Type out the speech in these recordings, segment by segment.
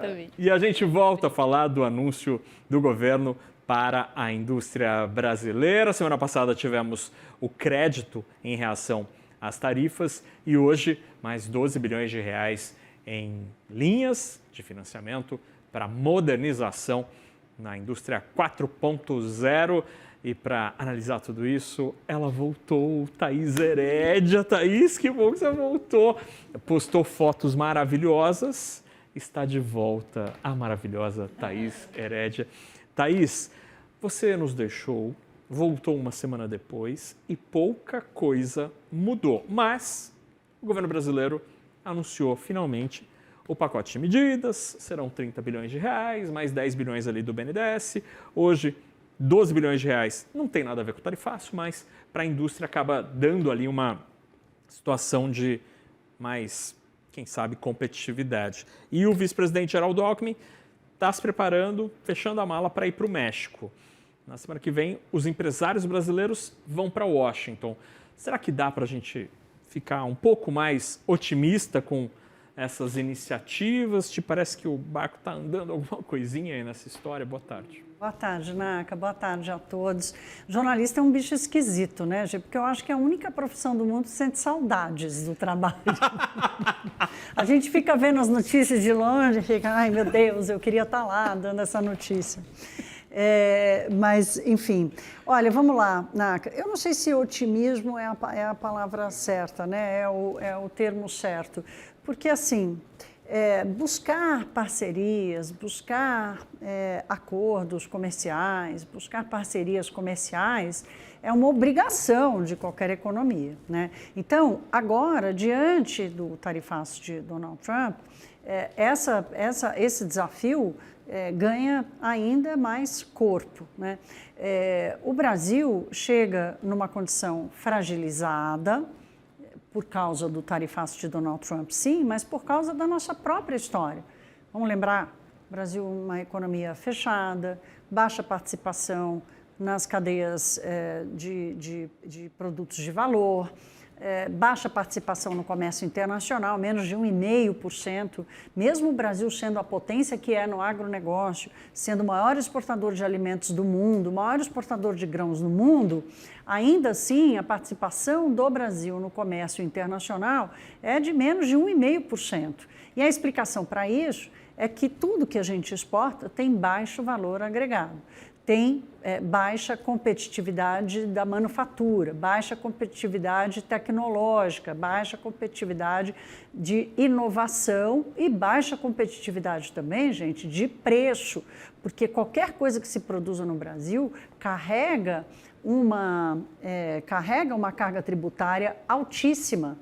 Também. E a gente volta a falar do anúncio do governo para a indústria brasileira. Semana passada tivemos o crédito em reação às tarifas e hoje mais 12 bilhões de reais em linhas de financiamento para modernização na indústria 4.0. E para analisar tudo isso, ela voltou, Thaís Herédia. Thaís, que bom que você voltou. Postou fotos maravilhosas. Está de volta a maravilhosa Thaís Herédia. Thaís, você nos deixou, voltou uma semana depois e pouca coisa mudou. Mas o governo brasileiro anunciou finalmente o pacote de medidas, serão 30 bilhões de reais, mais 10 bilhões ali do BNDES. Hoje, 12 bilhões de reais não tem nada a ver com o tarifaço, mas para a indústria acaba dando ali uma situação de mais, quem sabe, competitividade. E o vice-presidente Geraldo Alckmin está se preparando, fechando a mala para ir para o México. Na semana que vem, os empresários brasileiros vão para Washington. Será que dá para a gente ficar um pouco mais otimista com essas iniciativas? Te parece que o barco está andando alguma coisinha aí nessa história? Boa tarde. Boa tarde, Naca. Boa tarde a todos. Jornalista é um bicho esquisito, né, Gê? Porque eu acho que é a única profissão do mundo que sente saudades do trabalho. A gente fica vendo as notícias de longe e fica, ai meu Deus, eu queria estar lá dando essa notícia. Mas, enfim, olha, vamos lá, Naca. Eu não sei se otimismo é a palavra certa, né? É o termo certo. Porque, assim, buscar parcerias, buscar acordos comerciais, buscar parcerias comerciais é uma obrigação de qualquer economia, né? Então, agora, diante do tarifaço de Donald Trump, esse desafio ganha ainda mais corpo, né? O Brasil chega numa condição fragilizada, por causa do tarifaço de Donald Trump, sim, mas por causa da nossa própria história. Vamos lembrar, o Brasil é uma economia fechada, baixa participação nas cadeias de produtos de valor, baixa participação no comércio internacional, menos de 1,5%, mesmo o Brasil sendo a potência que é no agronegócio, sendo o maior exportador de alimentos do mundo, o maior exportador de grãos no mundo, ainda assim a participação do Brasil no comércio internacional é de menos de 1,5%. E a explicação para isso é que tudo que a gente exporta tem baixo valor agregado. Tem baixa competitividade da manufatura, baixa competitividade tecnológica, baixa competitividade de inovação e baixa competitividade também, gente, de preço, porque qualquer coisa que se produza no Brasil carrega uma carga tributária altíssima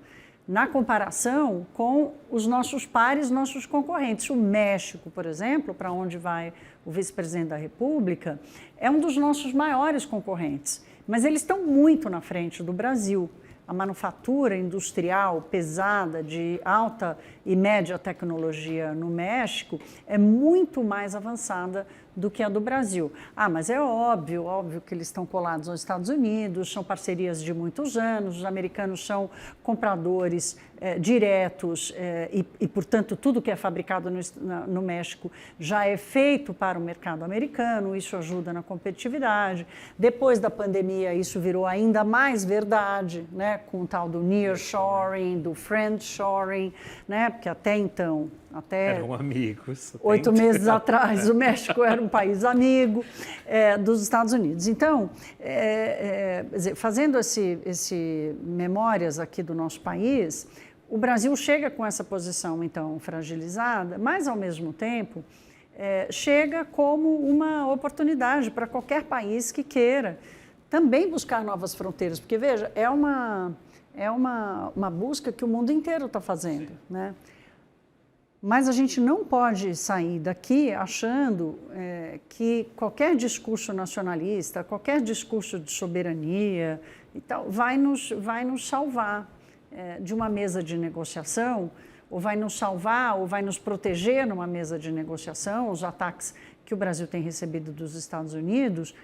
na comparação com os nossos pares, nossos concorrentes. O México, por exemplo, para onde vai o vice-presidente da República, é um dos nossos maiores concorrentes, mas eles estão muito na frente do Brasil. A manufatura industrial pesada de alta e média tecnologia no México é muito mais avançada do que a do Brasil. Mas é óbvio que eles estão colados aos Estados Unidos, são parcerias de muitos anos, os americanos são compradores diretos e, portanto, tudo que é fabricado no México já é feito para o mercado americano, isso ajuda na competitividade. Depois da pandemia, isso virou ainda mais verdade, né, com o tal do nearshoring, do friendshoring, né, porque até então, eram amigos. 8 meses atrás, o México era um país amigo dos Estados Unidos. Então, fazendo esse memórias aqui do nosso país, o Brasil chega com essa posição, então, fragilizada, mas, ao mesmo tempo, chega como uma oportunidade para qualquer país que queira também buscar novas fronteiras, porque, veja, é uma busca que o mundo inteiro está fazendo, né? Mas a gente não pode sair daqui achando que qualquer discurso nacionalista, qualquer discurso de soberania e tal, vai nos salvar de uma mesa de negociação, ou vai nos salvar, ou vai nos proteger numa mesa de negociação, os ataques que o Brasil tem recebido dos Estados Unidos,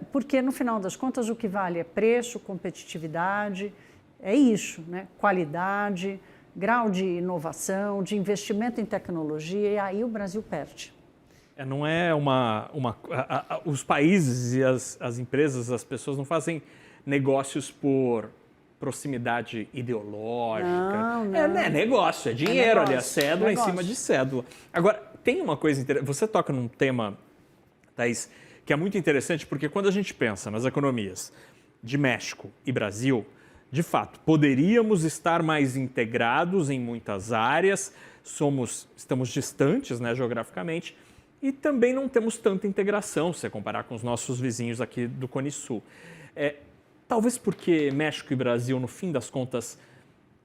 porque, no final das contas, o que vale é preço, competitividade, é isso, né? Qualidade, grau de inovação, de investimento em tecnologia, e aí o Brasil perde. Não é os países e as empresas, as pessoas não fazem negócios por proximidade ideológica. Não. É negócio, é dinheiro ali, a cédula negócio. em cima de cédula. Agora, tem uma coisa interessante, você toca num tema, Thaís, que é muito interessante, porque quando a gente pensa nas economias de México e Brasil, de fato, poderíamos estar mais integrados em muitas áreas, estamos distantes, né, geograficamente, e também não temos tanta integração, se você comparar com os nossos vizinhos aqui do Cone Sul. Talvez porque México e Brasil, no fim das contas,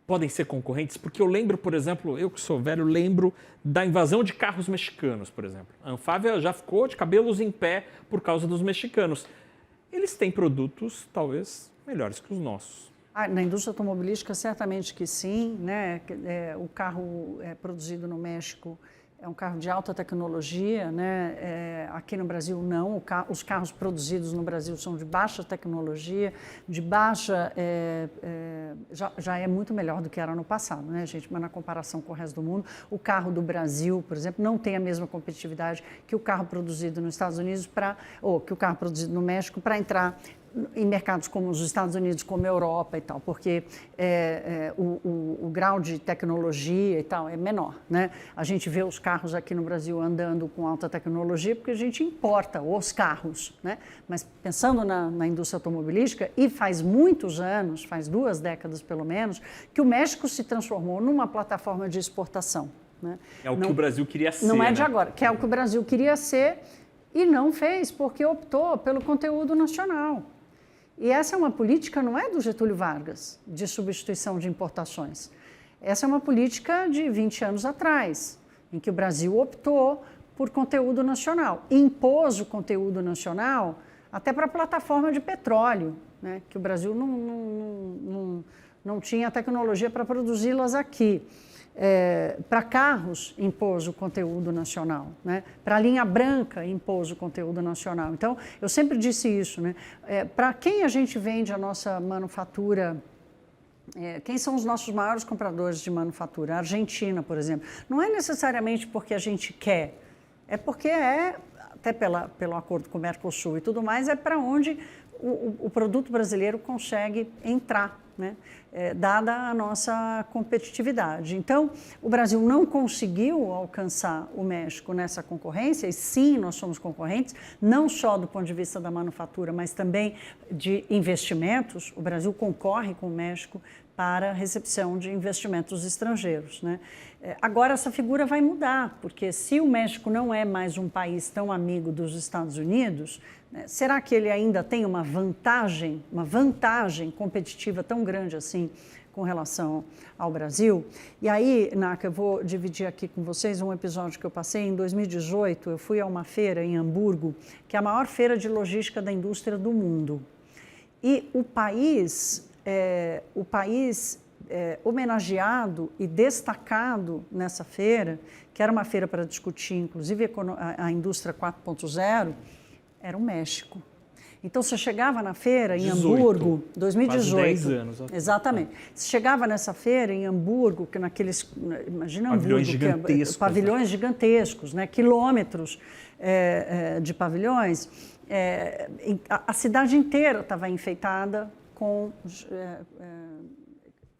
podem ser concorrentes, porque eu lembro, por exemplo, eu que sou velho, lembro da invasão de carros mexicanos, por exemplo. A Anfávia já ficou de cabelos em pé por causa dos mexicanos. Eles têm produtos, talvez, melhores que os nossos. Na indústria automobilística, certamente que sim, né? O carro produzido no México é um carro de alta tecnologia, né? Aqui no Brasil não, os carros produzidos no Brasil são de baixa tecnologia, de baixa, já é muito melhor do que era no passado, né, gente? Mas na comparação com o resto do mundo, o carro do Brasil, por exemplo, não tem a mesma competitividade que o carro produzido nos Estados Unidos ou que o carro produzido no México para entrar em mercados como os Estados Unidos, como a Europa e tal, porque o grau de tecnologia e tal é menor, né? A gente vê os carros aqui no Brasil andando com alta tecnologia porque a gente importa os carros, né? Mas pensando na indústria automobilística, e faz muitos anos, faz 2 décadas pelo menos, que o México se transformou numa plataforma de exportação, né? É o que o Brasil queria ser, não é de né? agora, que é o que o Brasil queria ser e não fez, porque optou pelo conteúdo nacional. E essa é uma política, não é do Getúlio Vargas, de substituição de importações. Essa é uma política de 20 anos atrás, em que o Brasil optou por conteúdo nacional. Impôs o conteúdo nacional até para a plataforma de petróleo, né? Que o Brasil não tinha tecnologia para produzi-las aqui. Para carros, impôs o conteúdo nacional, né? Para a linha branca, impôs o conteúdo nacional. Então, eu sempre disse isso, né? Para quem a gente vende a nossa manufatura, quem são os nossos maiores compradores de manufatura? A Argentina, por exemplo. Não é necessariamente porque a gente quer, é porque até pelo acordo com o Mercosul e tudo mais, é para onde o produto brasileiro consegue entrar, né? Dada a nossa competitividade. Então, o Brasil não conseguiu alcançar o México nessa concorrência, e sim, nós somos concorrentes, não só do ponto de vista da manufatura, mas também de investimentos. O Brasil concorre com o México para a recepção de investimentos estrangeiros, né? Agora, essa figura vai mudar, porque se o México não é mais um país tão amigo dos Estados Unidos, né, será que ele ainda tem uma vantagem competitiva tão grande assim com relação ao Brasil? E aí, Naka, eu vou dividir aqui com vocês um episódio que eu passei. Em 2018, eu fui a uma feira em Hamburgo, que é a maior feira de logística da indústria do mundo. E o país homenageado e destacado nessa feira, que era uma feira para discutir, inclusive, a indústria 4.0, era o México. Então, você chegava na feira em Hamburgo, 2018. Quase 10 anos. Exatamente. Você chegava nessa feira em Hamburgo, que naqueles, imagina pavilhões Hamburgo, gigantescos, pavilhões gigantescos, né? Quilômetros de pavilhões. A cidade inteira estava enfeitada com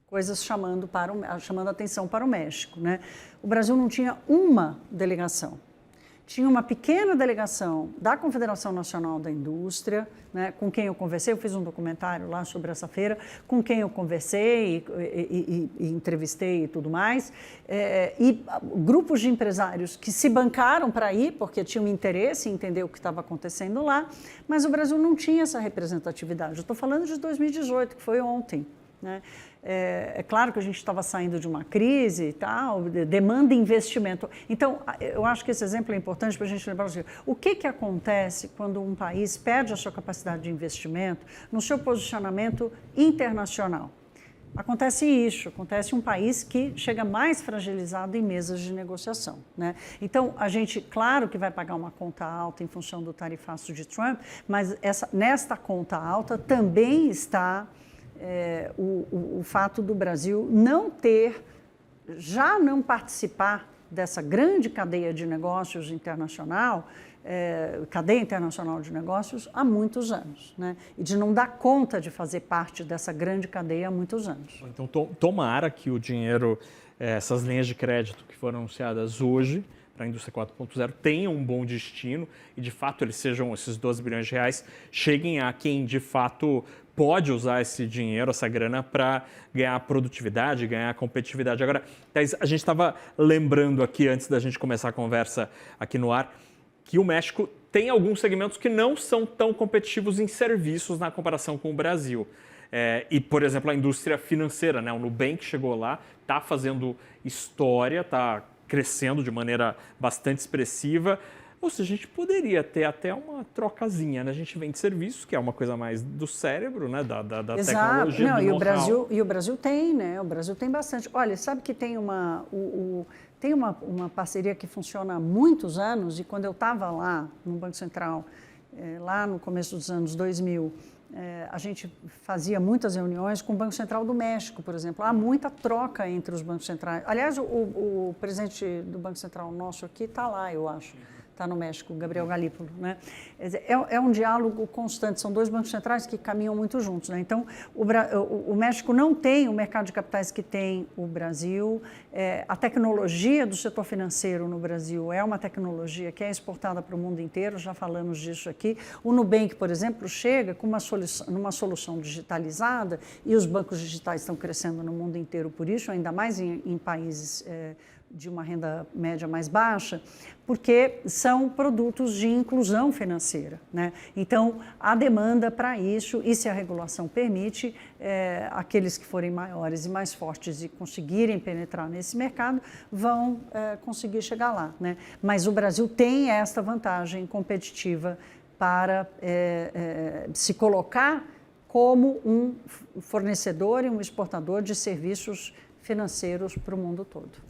coisas chamando a atenção para o México, né? O Brasil não tinha uma delegação. Tinha uma pequena delegação da Confederação Nacional da Indústria, né, com quem eu conversei, eu fiz um documentário lá sobre essa feira, com quem eu conversei e entrevistei e tudo mais, e grupos de empresários que se bancaram para ir, porque tinham interesse em entender o que estava acontecendo lá, mas o Brasil não tinha essa representatividade. Eu estou falando de 2018, que foi ontem, né? É claro que a gente estava saindo de uma crise e tal, demanda investimento. Então, eu acho que esse exemplo é importante para a gente lembrar o que acontece quando um país perde a sua capacidade de investimento no seu posicionamento internacional. Acontece isso, acontece um país que chega mais fragilizado em mesas de negociação, né? Então, a gente, claro que vai pagar uma conta alta em função do tarifaço de Trump, mas nesta conta alta também está o fato do Brasil não ter já não participar dessa grande cadeia de negócios internacional, cadeia internacional de negócios, há muitos anos, né? E de não dar conta de fazer parte dessa grande cadeia há muitos anos. Então, tomara que o dinheiro, essas linhas de crédito que foram anunciadas hoje para a indústria 4.0 tenham um bom destino e, de fato, eles sejam, esses 12 bilhões de reais, cheguem a quem, de fato, pode usar esse dinheiro, essa grana, para ganhar produtividade, ganhar competitividade. Agora, Thaís, a gente estava lembrando aqui, antes da gente começar a conversa aqui no ar, que o México tem alguns segmentos que não são tão competitivos em serviços na comparação com o Brasil. E, por exemplo, a indústria financeira, né? O Nubank chegou lá, está fazendo história, está crescendo de maneira bastante expressiva. Ou seja, a gente poderia ter até uma trocazinha, né? A gente vende serviços, que é uma coisa mais do cérebro, né? Da tecnologia, não, do know-how. E o Brasil tem, né? O Brasil tem bastante. Olha, sabe que tem uma parceria que funciona há muitos anos, e quando eu estava lá no Banco Central, lá no começo dos anos 2000, a gente fazia muitas reuniões com o Banco Central do México, por exemplo. Há muita troca entre os bancos centrais. Aliás, o presidente do Banco Central nosso aqui está lá, eu acho. Está no México, Gabriel Galípolo, né? É um diálogo constante, são dois bancos centrais que caminham muito juntos, né? Então, o México não tem o mercado de capitais que tem o Brasil, a tecnologia do setor financeiro no Brasil é uma tecnologia que é exportada para o mundo inteiro, já falamos disso aqui. O Nubank, por exemplo, chega com uma solução digitalizada, e os bancos digitais estão crescendo no mundo inteiro por isso, ainda mais em países de uma renda média mais baixa, porque são produtos de inclusão financeira, né? Então, há demanda para isso, e se a regulação permite, aqueles que forem maiores e mais fortes e conseguirem penetrar nesse mercado, vão conseguir chegar lá, né? Mas o Brasil tem esta vantagem competitiva para se colocar como um fornecedor e um exportador de serviços financeiros para o mundo todo.